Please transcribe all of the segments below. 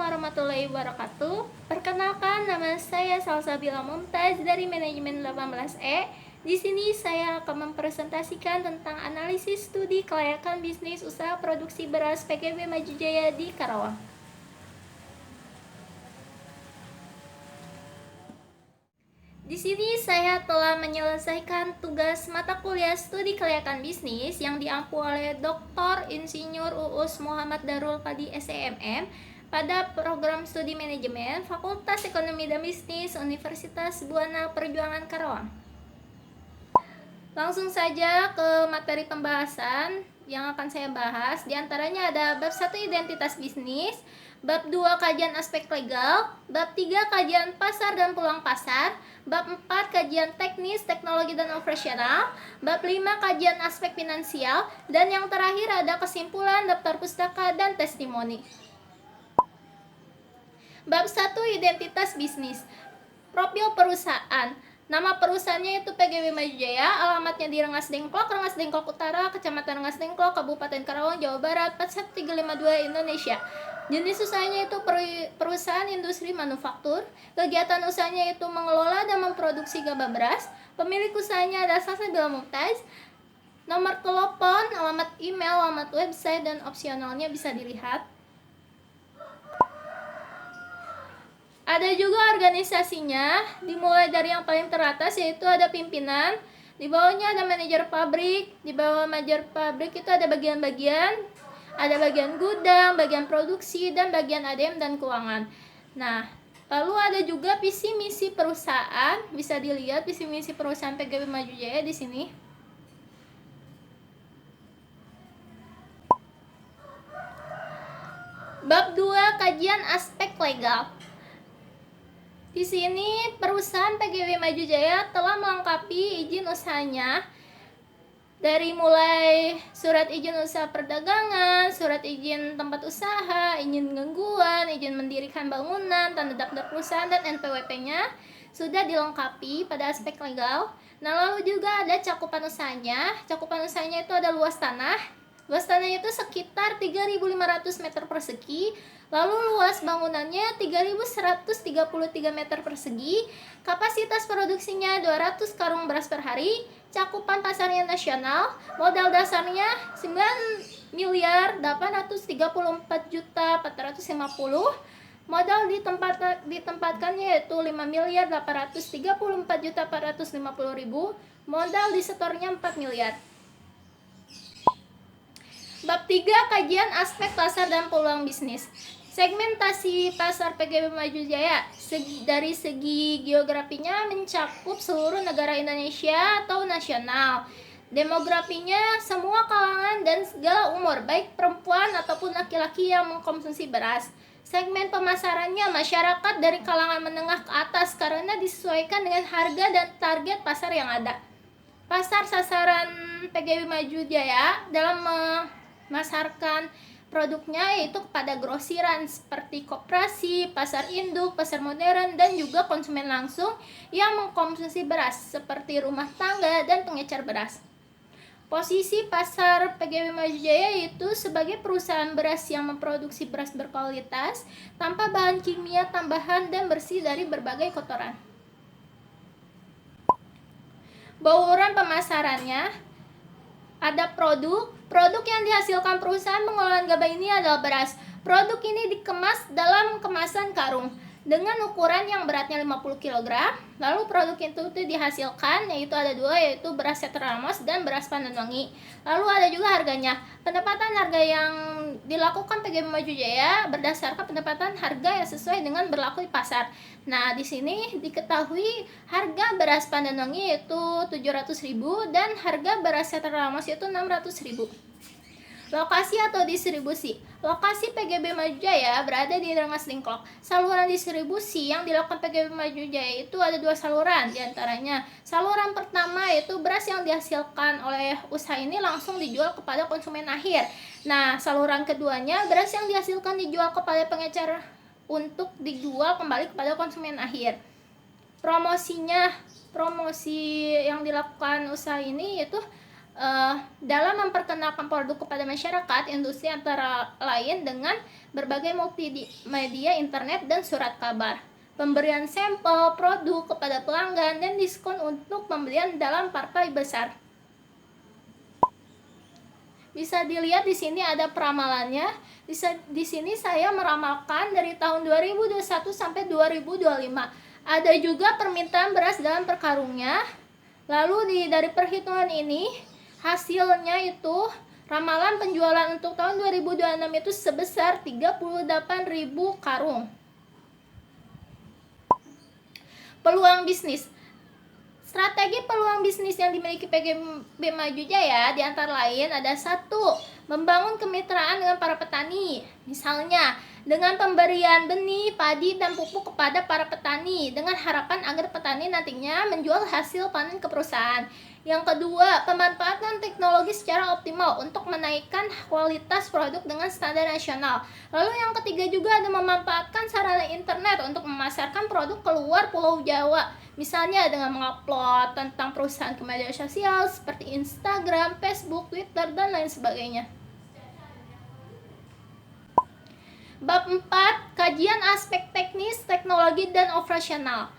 warahmatullahi wabarakatuh. Perkenalkan, nama saya Salsabila Mumtaz dari Manajemen 18E. Di sini saya akan mempresentasikan tentang analisis studi kelayakan bisnis usaha produksi beras PGB Maju Jaya di Karawang. Di sini saya telah menyelesaikan tugas mata kuliah studi kelayakan bisnis yang diampu oleh Dr. Insinyur Uus Muhammad Darul Padi SEMM pada program studi manajemen Fakultas Ekonomi dan Bisnis Universitas Buana Perjuangan Karawang. Langsung saja ke materi pembahasan yang akan saya bahas. Di antaranya ada bab 1 identitas bisnis, bab 2 kajian aspek legal, bab 3 kajian pasar dan peluang pasar, bab 4 kajian teknis, teknologi dan operasional, bab 5 kajian aspek finansial, dan yang terakhir ada kesimpulan, daftar pustaka, dan testimoni. Bab 1 identitas bisnis. Profil perusahaan. Nama perusahaannya itu PGB Maju Jaya, alamatnya di Rengas Dengklok, Rengas Dengklok Utara, Kecamatan Rengas Dengklok, Kabupaten Karawang, Jawa Barat, 41352 Indonesia. Jenis usahanya itu perusahaan industri manufaktur. Kegiatan usahanya itu mengelola dan memproduksi gabah beras. Pemilik usahanya adalah Salsabila Mumtaz. Nomor telepon, alamat email, alamat website, dan opsionalnya bisa dilihat. Ada juga organisasinya, dimulai dari yang paling teratas yaitu ada pimpinan, di bawahnya ada manajer pabrik, di bawah manajer pabrik itu ada bagian-bagian, ada bagian gudang, bagian produksi, dan bagian ADM dan keuangan. Nah, lalu ada juga visi misi perusahaan, bisa dilihat visi misi perusahaan PGB Maju Jaya di sini. Bab 2 kajian aspek legal. Di sini perusahaan PGB Maju Jaya telah melengkapi izin usahanya dari mulai surat izin usaha perdagangan, surat izin tempat usaha, izin gangguan, izin mendirikan bangunan, tanda daftar perusahaan, dan NPWP-nya sudah dilengkapi pada aspek legal. Nah, lalu juga ada cakupan usahanya. Cakupan usahanya itu ada luas tanah. Luas tanahnya itu sekitar 3.500 meter persegi. Lalu luas bangunannya 3.133 meter persegi. Kapasitas produksinya 200 karung beras per hari. Cakupan pasarnya nasional. Modal dasarnya 9.834.450. Modal ditempatkannya yaitu 5.834.450.000. Modal disetornya 4 miliar. Bab 3 kajian aspek pasar dan peluang bisnis. Segmentasi pasar PGB Maju Jaya dari segi geografinya mencakup seluruh negara Indonesia atau nasional. Demografinya semua kalangan dan segala umur, baik perempuan ataupun laki-laki yang mengkonsumsi beras. Segmen pemasarannya masyarakat dari kalangan menengah ke atas karena disesuaikan dengan harga dan target pasar yang ada. Pasar sasaran PGB Maju Jaya dalam memasarkan produknya yaitu kepada grosiran seperti koperasi, pasar induk, pasar modern, dan juga konsumen langsung yang mengkonsumsi beras seperti rumah tangga dan pengecer beras. Posisi pasar PGB Maju Jaya itu sebagai perusahaan beras yang memproduksi beras berkualitas tanpa bahan kimia tambahan dan bersih dari berbagai kotoran. Bauran pemasarannya ada produk yang dihasilkan perusahaan pengolahan gabah ini adalah beras. Produk ini dikemas dalam kemasan karung dengan ukuran yang beratnya 50 kg. Lalu produk itu dihasilkan yaitu ada dua, yaitu beras Setramos dan beras Pandan Wangi. Lalu ada juga harganya. Pendapatan harga yang dilakukan PGB Maju Jaya berdasarkan pendapatan harga yang sesuai dengan berlaku di pasar. Nah, di sini diketahui harga beras Pandan Wangi yaitu 700.000 dan harga beras Setramos itu 600.000. Lokasi atau distribusi. Lokasi PGB Maju Jaya berada di Rengas Dengklok. Saluran distribusi yang dilakukan PGB Maju Jaya itu ada dua saluran. Di antaranya, saluran pertama yaitu beras yang dihasilkan oleh usaha ini langsung dijual kepada konsumen akhir. Nah, saluran keduanya beras yang dihasilkan dijual kepada pengecer untuk dijual kembali kepada konsumen akhir. Promosi yang dilakukan usaha ini yaitu dalam memperkenalkan produk kepada masyarakat industri antara lain dengan berbagai multimedia internet dan surat kabar, pemberian sampel produk kepada pelanggan, dan diskon untuk pembelian dalam partai besar. Bisa dilihat di sini ada peramalannya. Di sini saya meramalkan dari tahun 2021 sampai 2025. Ada juga permintaan beras dalam per karungnya. Lalu dari perhitungan ini hasilnya itu ramalan penjualan untuk tahun 2026 itu sebesar 38.000 karung. Peluang bisnis. Strategi peluang bisnis yang dimiliki PGB Maju Jaya di antara lain ada 1, membangun kemitraan dengan para petani. Misalnya, dengan pemberian benih, padi, dan pupuk kepada para petani dengan harapan agar petani nantinya menjual hasil panen ke perusahaan. Yang kedua, pemanfaatan teknologi secara optimal untuk menaikkan kualitas produk dengan standar nasional. Lalu yang ketiga juga ada memanfaatkan sarana internet untuk memasarkan produk keluar Pulau Jawa. Misalnya dengan mengupload tentang perusahaan ke media sosial seperti Instagram, Facebook, Twitter, dan lain sebagainya. Bab 4, kajian aspek teknis, teknologi, dan operasional.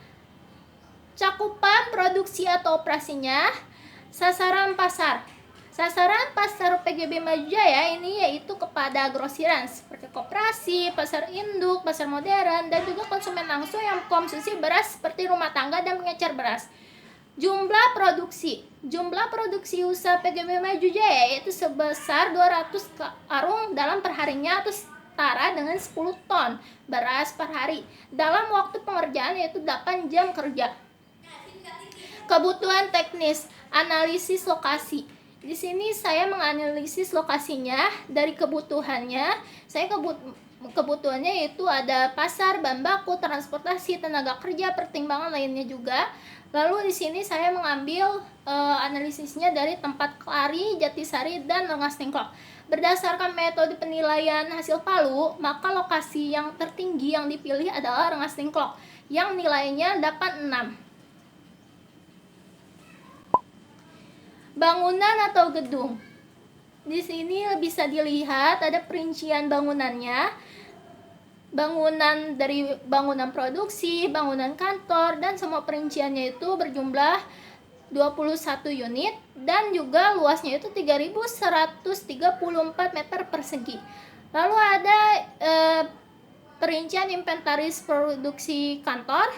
Cakupan produksi atau operasinya. Sasaran pasar. Sasaran pasar PGB Maju Jaya ini yaitu kepada grosiran seperti koperasi, pasar induk, pasar modern, dan juga konsumen langsung yang konsumsi beras seperti rumah tangga dan pengecer beras. Jumlah produksi. Jumlah produksi usaha PGB Maju Jaya yaitu sebesar 200 karung dalam perharinya atau setara dengan 10 ton beras per hari dalam waktu pengerjaan yaitu 8 jam kerja. Kebutuhan teknis, analisis lokasi. Di sini saya menganalisis lokasinya dari kebutuhannya. Kebutuhannya yaitu ada pasar, bahan baku, transportasi, tenaga kerja, pertimbangan lainnya juga. Lalu di sini saya mengambil analisisnya dari tempat Kelari, Jatisari, dan Rengas Dengklok. Berdasarkan metode penilaian hasil Palu, maka lokasi yang tertinggi yang dipilih adalah Rengas Dengklok yang nilainya dapat 6. Bangunan atau gedung. Di sini bisa dilihat ada perincian bangunannya. Bangunan produksi, bangunan kantor, dan semua perinciannya itu berjumlah 21 unit dan juga luasnya itu 3.134 meter persegi. Lalu ada perincian inventaris produksi kantor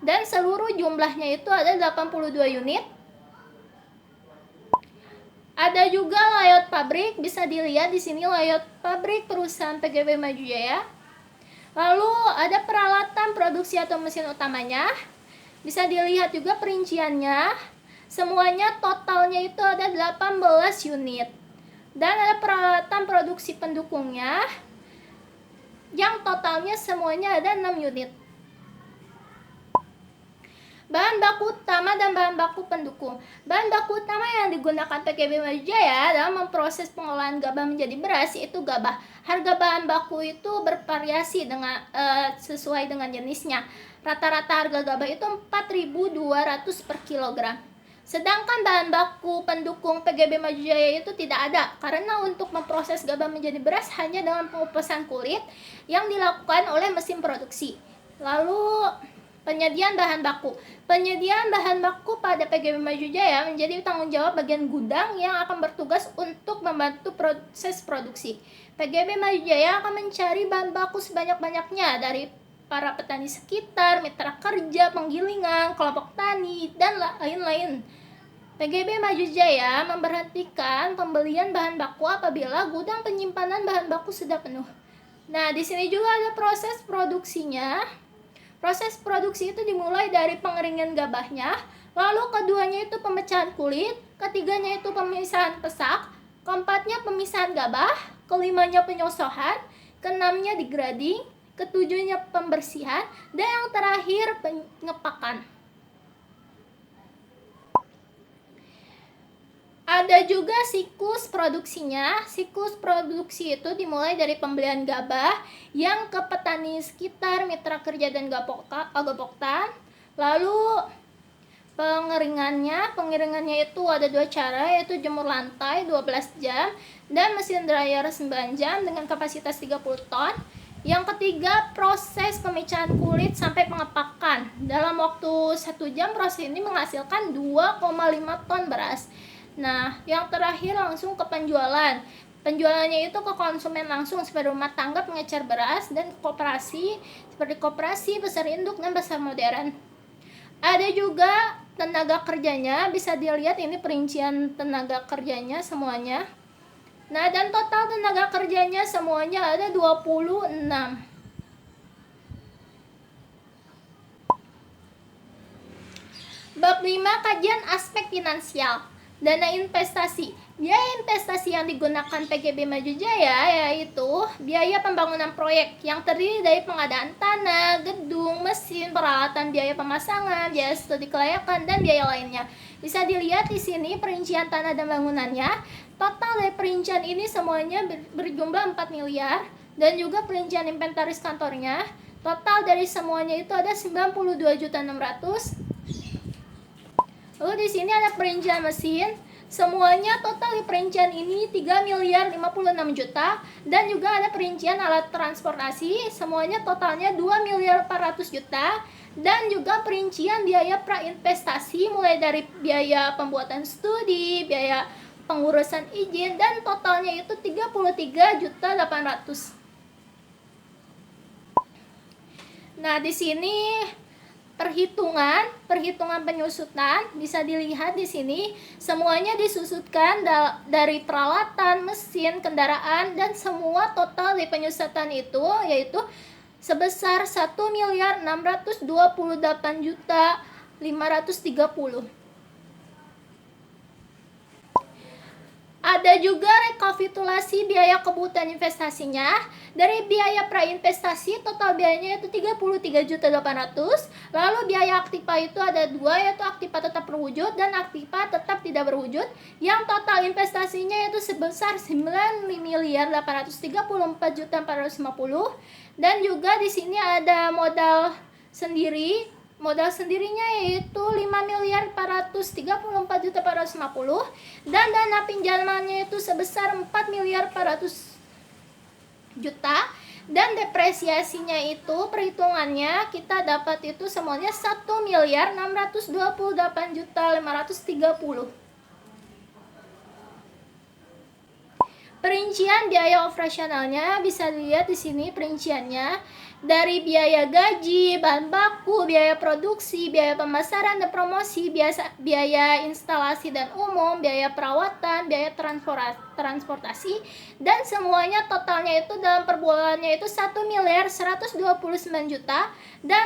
dan seluruh jumlahnya itu ada 82 unit. Ada juga layout pabrik, bisa dilihat di sini layout pabrik perusahaan PGB Maju Jaya. Lalu ada peralatan produksi atau mesin utamanya. Bisa dilihat juga perinciannya. Semuanya totalnya itu ada 18 unit. Dan ada peralatan produksi pendukungnya yang totalnya semuanya ada 6 unit. Bahan baku utama dan bahan baku pendukung. Bahan baku utama yang digunakan PGB Maju Jaya dalam memproses pengolahan gabah menjadi beras yaitu gabah. Harga bahan baku itu bervariasi dengan sesuai dengan jenisnya. Rata-rata harga gabah itu 4.200 per kilogram. Sedangkan bahan baku pendukung PGB Maju Jaya itu tidak ada karena untuk memproses gabah menjadi beras hanya dengan pengupasan kulit yang dilakukan oleh mesin produksi. Lalu penyediaan bahan baku. Penyediaan bahan baku pada PGB Maju Jaya menjadi tanggung jawab bagian gudang yang akan bertugas untuk membantu proses produksi. PGB Maju Jaya akan mencari bahan baku sebanyak-banyaknya dari para petani sekitar, mitra kerja, penggilingan, kelompok tani, dan lain-lain. PGB Maju Jaya memberhentikan pembelian bahan baku apabila gudang penyimpanan bahan baku sudah penuh. Nah, di sini juga ada proses produksinya. Proses produksi itu dimulai dari pengeringan gabahnya, lalu keduanya itu pemecahan kulit, ketiganya itu pemisahan pesak, keempatnya pemisahan gabah, kelimanya penyosohan, keenamnya degrading, ketujuhnya pembersihan, dan yang terakhir pengepakan. Ada juga siklus produksinya. Siklus produksi itu dimulai dari pembelian gabah yang ke petani sekitar, mitra kerja dan gaboktan. Lalu Pengeringannya itu ada 2 cara, yaitu jemur lantai 12 jam dan mesin dryer 9 jam dengan kapasitas 30 ton. Yang ketiga, proses pemecahan kulit sampai pengepakan. Dalam waktu 1 jam proses ini menghasilkan 2,5 ton beras. Nah, yang terakhir langsung ke penjualan. Penjualannya itu ke konsumen langsung seperti rumah tangga pengecer beras dan koperasi seperti koperasi, pasar induk, dan pasar modern. Ada juga tenaga kerjanya, bisa dilihat ini perincian tenaga kerjanya semuanya. Nah, dan total tenaga kerjanya semuanya ada 26. Bab 5, kajian aspek finansial. Dana investasi. Biaya investasi yang digunakan PGB Maju Jaya yaitu biaya pembangunan proyek yang terdiri dari pengadaan tanah, gedung, mesin, peralatan, biaya pemasangan, biaya studi kelayakan, dan biaya lainnya. Bisa dilihat di sini perincian tanah dan bangunannya. Total dari perincian ini semuanya berjumlah 4 miliar dan juga perincian inventaris kantornya. Total dari semuanya itu ada 92.600.000. Lalu di sini ada perincian mesin. Semuanya total di perincian ini 3.056.000.000 dan juga ada perincian alat transportasi. Semuanya totalnya 2.400.000.000 dan juga perincian biaya prainvestasi mulai dari biaya pembuatan studi, biaya pengurusan izin, dan totalnya itu 33.800.000. Nah, di sini perhitungan penyusutan bisa dilihat di sini. Semuanya disusutkan dari peralatan, mesin, kendaraan, dan semua total di penyusutan itu yaitu sebesar 1.628.530.000. Ada juga rekapitulasi biaya kebutuhan investasinya. Dari biaya prainvestasi total biayanya itu 33.800.000. Lalu biaya aktiva itu ada 2, yaitu aktiva tetap berwujud dan aktiva tetap tidak berwujud. Yang total investasinya itu sebesar 9.834.450.000. Dan juga di sini ada modal sendiri. Modal sendirinya yaitu 5.434.450.000 dan dana pinjamannya itu sebesar 4.400.000.000 dan depresiasinya itu perhitungannya kita dapat itu semuanya 1.628.530.000. Perincian biaya operasionalnya bisa dilihat di sini perinciannya. Dari biaya gaji, bahan baku, biaya produksi, biaya pemasaran dan promosi, biaya instalasi dan umum, biaya perawatan, biaya transportasi, dan semuanya totalnya itu dalam per bulannya itu 1.129.000.000 dan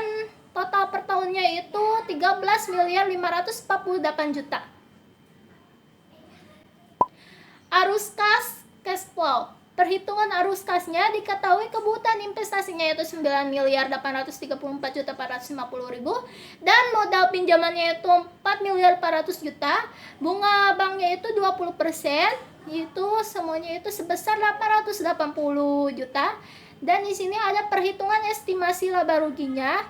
total per tahunnya itu 13.548.000.000. Arus kas cash flow. Perhitungan arus kasnya diketahui kebutuhan investasinya yaitu 9.834.450.000 dan modal pinjamannya itu 4.400.000.000. Bunga banknya itu 20%, itu semuanya itu sebesar 880.000.000. Dan di sini ada perhitungan estimasi laba ruginya.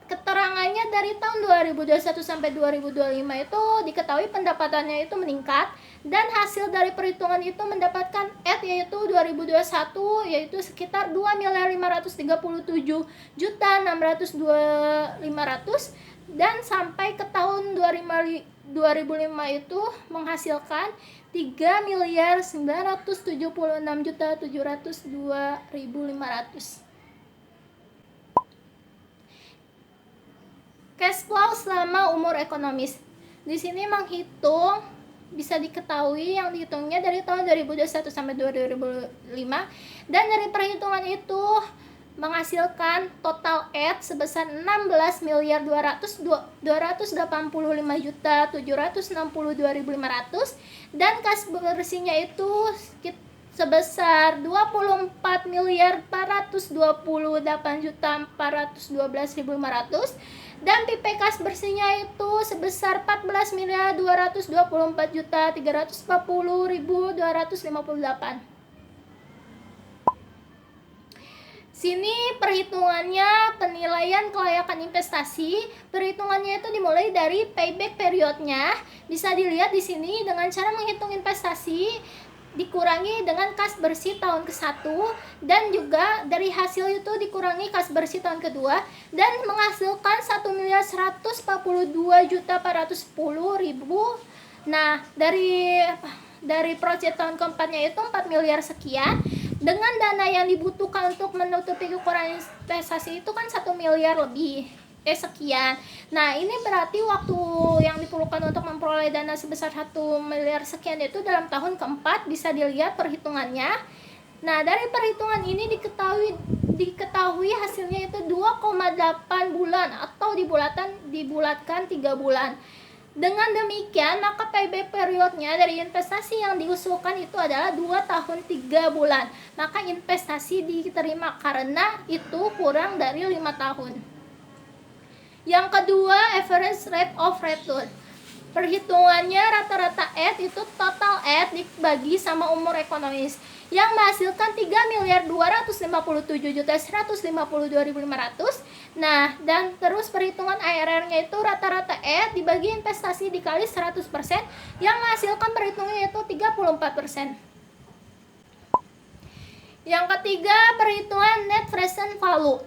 Keterangannya dari tahun 2021 sampai 2025 itu diketahui pendapatannya itu meningkat dan hasil dari perhitungan itu mendapatkan yaitu 2021 yaitu sekitar 2.537.602.500 dan sampai ke tahun 2005 itu menghasilkan 3.976.702.500. Cash flow selama umur ekonomis. Di sini menghitung bisa diketahui yang dihitungnya dari tahun 2021 sampai 2005 dan dari perhitungan itu menghasilkan total add sebesar 16.285.762.500 dan kas bersihnya itu sebesar 24.428.412.500 dan pipa kas bersihnya itu sebesar 14.224.340.258. Sini perhitungannya penilaian kelayakan investasi. Perhitungannya itu dimulai dari payback periodnya. Bisa dilihat di sini dengan cara menghitung investasi dikurangi dengan kas bersih tahun ke-1 dan juga dari hasil itu dikurangi kas bersih tahun kedua dan menghasilkan 1.142.410.000. Nah, dari proyek tahun keempatnya itu 4 miliar sekian. Dengan dana yang dibutuhkan untuk menutupi kekurangan investasi itu kan 1 miliar lebih sekian. Nah, ini berarti waktu yang diperlukan untuk memperoleh dana sebesar 1 miliar sekian itu dalam tahun keempat. Bisa dilihat perhitungannya. Nah, dari perhitungan ini diketahui hasilnya itu 2,8 bulan atau dibulatkan 3 bulan. Dengan demikian, maka payback periodnya dari investasi yang diusulkan itu adalah 2 tahun 3 bulan. Maka investasi diterima karena itu kurang dari 5 tahun. Yang kedua, average rate of return. Perhitungannya rata-rata ED itu total ED dibagi sama umur ekonomis yang menghasilkan 3.257.152.500. Nah, dan terus perhitungan IRR-nya itu rata-rata ED dibagi investasi dikali 100% yang menghasilkan perhitungannya itu 34%. Yang ketiga, perhitungan net present value.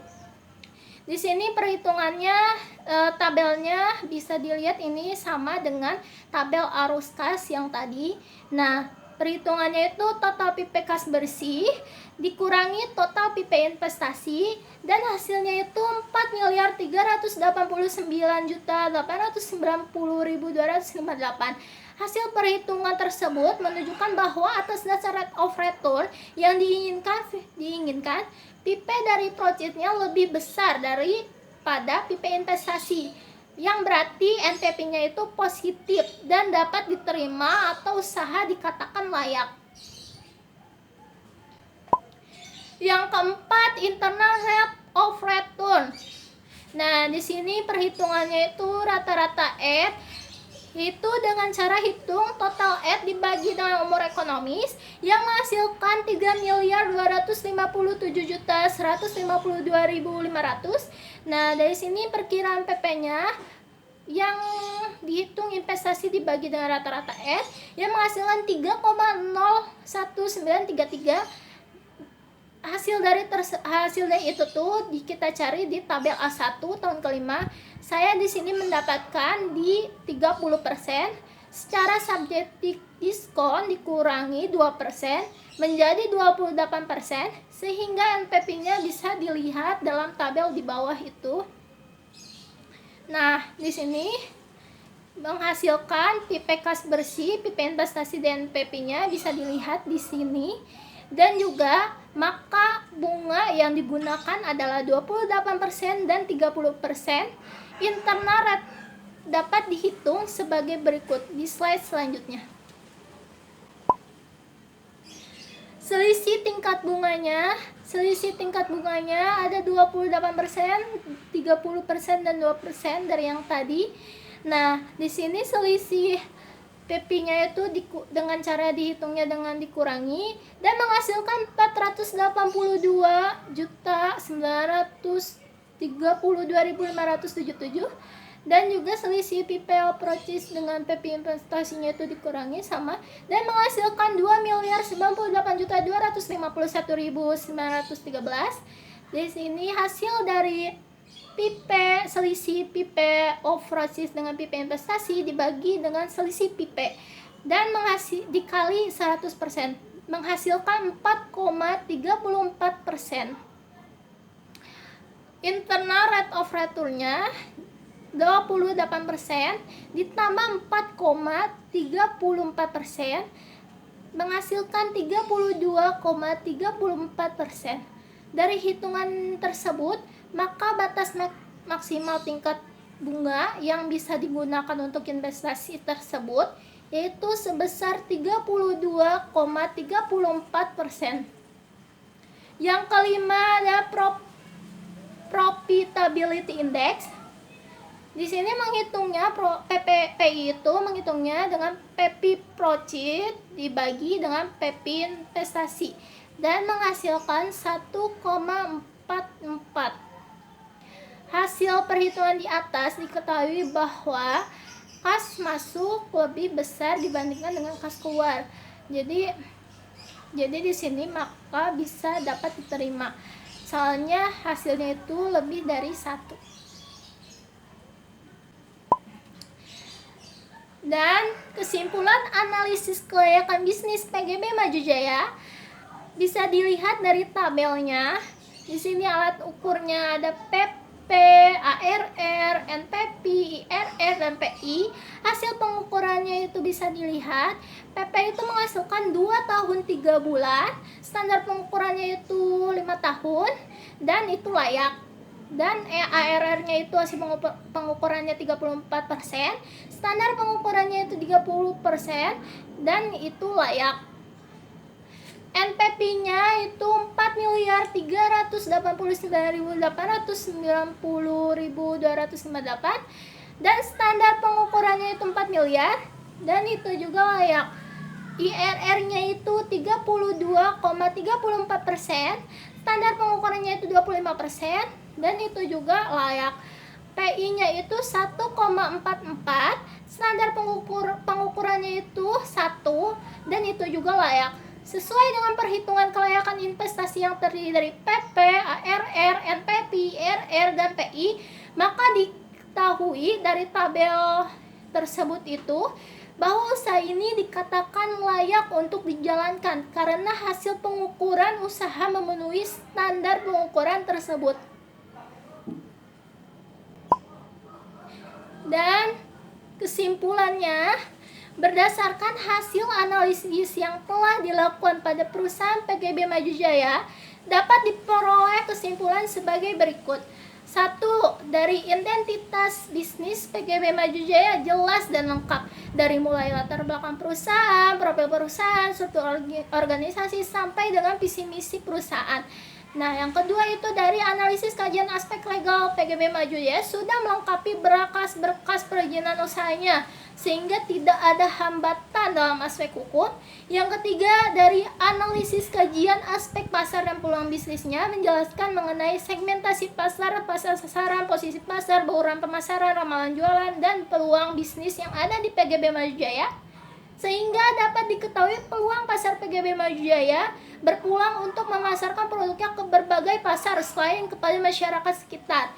Di sini perhitungannya tabelnya bisa dilihat ini sama dengan tabel arus kas yang tadi. Nah, perhitungannya itu total PP kas bersih dikurangi total PP investasi dan hasilnya itu 4.389.890.258. Hasil perhitungan tersebut menunjukkan bahwa atas dasar rate of return yang diinginkan PP dari projectnya lebih besar daripada PP investasi, yang berarti NPP-nya itu positif dan dapat diterima atau usaha dikatakan layak. Yang keempat, internal rate of return. Nah, di sini perhitungannya itu rata-rata ED itu dengan cara hitung total ED dibagi dengan umur ekonomis yang menghasilkan 3.257.152.500. Nah, dari sini perkiraan PP-nya yang dihitung investasi dibagi dengan rata-rata ED yang menghasilkan 3,01933. Hasil dari itu tuh kita cari di tabel A1 tahun kelima. Saya di sini mendapatkan di 30%. Secara subjektif diskon dikurangi 2% menjadi 28%, sehingga NPP-nya bisa dilihat dalam tabel di bawah itu. Nah, di sini menghasilkan PP kas bersih, PP investasi dan NPP-nya bisa dilihat di sini. Dan juga maka bunga yang digunakan adalah 28% dan 30%. Internal rate dapat dihitung sebagai berikut di slide selanjutnya. Selisih tingkat bunganya ada 28%, 30% dan 2% dari yang tadi. Nah, di sini selisih PP-nya itu dengan cara dihitungnya dengan dikurangi dan menghasilkan 489.932.577 dan juga selisih PP purchase dengan PP investasinya itu dikurangi sama dan menghasilkan 2.098.251.913. Di sini hasil dari selisih PP purchase dengan PP investasi dibagi dengan selisih PP dan dikali 100% menghasilkan 4,34%. Internal rate of return-nya 28% ditambah 4,34% menghasilkan 32,34%. Dari hitungan tersebut, maka batas maksimal tingkat bunga yang bisa digunakan untuk investasi tersebut yaitu sebesar 32,34%. Yang kelima ada profitability index. Di sini menghitungnya PPI itu menghitungnya dengan PP profit dibagi dengan PP investasi dan menghasilkan 1,4 3,44. Hasil perhitungan di atas diketahui bahwa kas masuk lebih besar dibandingkan dengan kas keluar. Jadi di sini maka bisa dapat diterima. Soalnya hasilnya itu lebih dari 1. Dan kesimpulan analisis kelayakan bisnis PGB Maju Jaya bisa dilihat dari tabelnya. Di sini alat ukurnya ada PP, ARR, NPP, IRR, dan PI. Hasil pengukurannya itu bisa dilihat. PP itu menghasilkan 2 tahun 3 bulan, standar pengukurannya itu 5 tahun, dan itu layak. Dan ARR-nya itu hasil pengukurannya 34%, standar pengukurannya itu 30%, dan itu layak. NPP-nya itu 4.389.890.258, dan standar pengukurannya itu 4 miliar, dan itu juga layak. IRR-nya itu 32,34%, standar pengukurannya itu 25%, dan itu juga layak. PI-nya itu 1,44, standar pengukurannya itu 1, dan itu juga layak. Sesuai dengan perhitungan kelayakan investasi yang terdiri dari PP, ARR, NPP, IRR, dan PI, maka diketahui dari tabel tersebut itu bahwa usaha ini dikatakan layak untuk dijalankan karena hasil pengukuran usaha memenuhi standar pengukuran tersebut. Dan kesimpulannya, berdasarkan hasil analisis yang telah dilakukan pada perusahaan PGB Maju Jaya, dapat diperoleh kesimpulan sebagai berikut. 1. Dari identitas bisnis PGB Maju Jaya jelas dan lengkap, dari mulai latar belakang perusahaan, profil perusahaan, struktur organisasi, sampai dengan visi misi perusahaan. Nah, yang kedua itu dari analisis kajian aspek legal PGB Maju Jaya sudah melengkapi berkas perizinan usahanya sehingga tidak ada hambatan dalam aspek hukum. Yang ketiga dari analisis kajian aspek pasar dan peluang bisnisnya menjelaskan mengenai segmentasi pasar, pasar sasaran, posisi pasar, bauran pemasaran, ramalan jualan, dan peluang bisnis yang ada di PGB Maju Jaya, sehingga dapat diketahui peluang pasar PGB Maju Jaya berpeluang untuk memasarkan produknya ke berbagai pasar selain kepada masyarakat sekitar.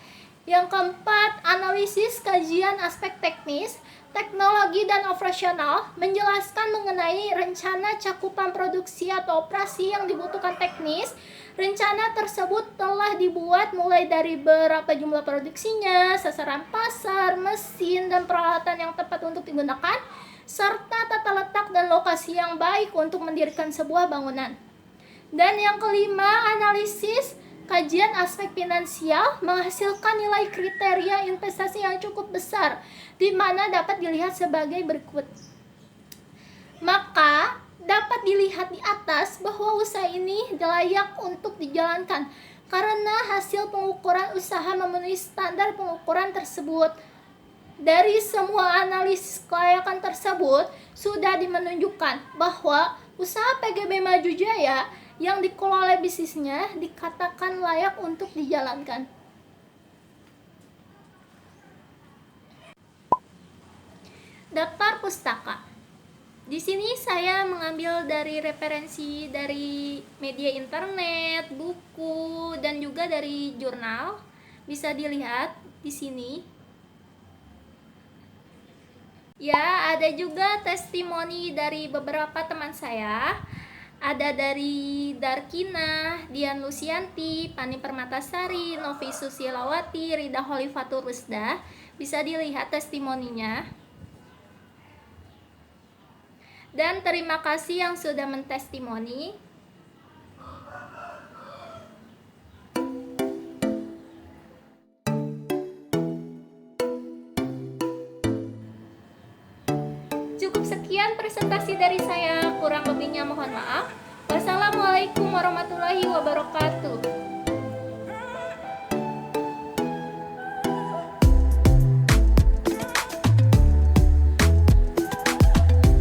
Yang keempat, analisis kajian aspek teknis, teknologi, dan operasional menjelaskan mengenai rencana cakupan produksi atau operasi yang dibutuhkan teknis. Rencana tersebut telah dibuat mulai dari berapa jumlah produksinya, sasaran pasar, mesin, dan peralatan yang tepat untuk digunakan, serta tata letak dan lokasi yang baik untuk mendirikan sebuah bangunan. Dan yang kelima, analisis kajian aspek finansial menghasilkan nilai kriteria investasi yang cukup besar, di mana dapat dilihat sebagai berikut. Maka dapat dilihat di atas bahwa usaha ini layak untuk dijalankan karena hasil pengukuran usaha memenuhi standar pengukuran tersebut. Dari semua analisis kelayakan tersebut sudah menunjukkan bahwa usaha PGB Maju Jaya yang dikelola bisnisnya dikatakan layak untuk dijalankan. Daftar pustaka. Di sini saya mengambil dari referensi dari media internet, buku, dan juga dari jurnal. Bisa dilihat di sini. Ya, ada juga testimoni dari beberapa teman saya. Ada dari Darkina, Dian Lusianti, Pani Permatasari, Novi Susilawati, Rida Holifatur Rusda. Bisa dilihat testimoninya. Dan terima kasih yang sudah mentestimoni. Cukup sekian presentasi dari saya, kurang lebihnya mohon maaf. Wassalamualaikum warahmatullahi wabarakatuh.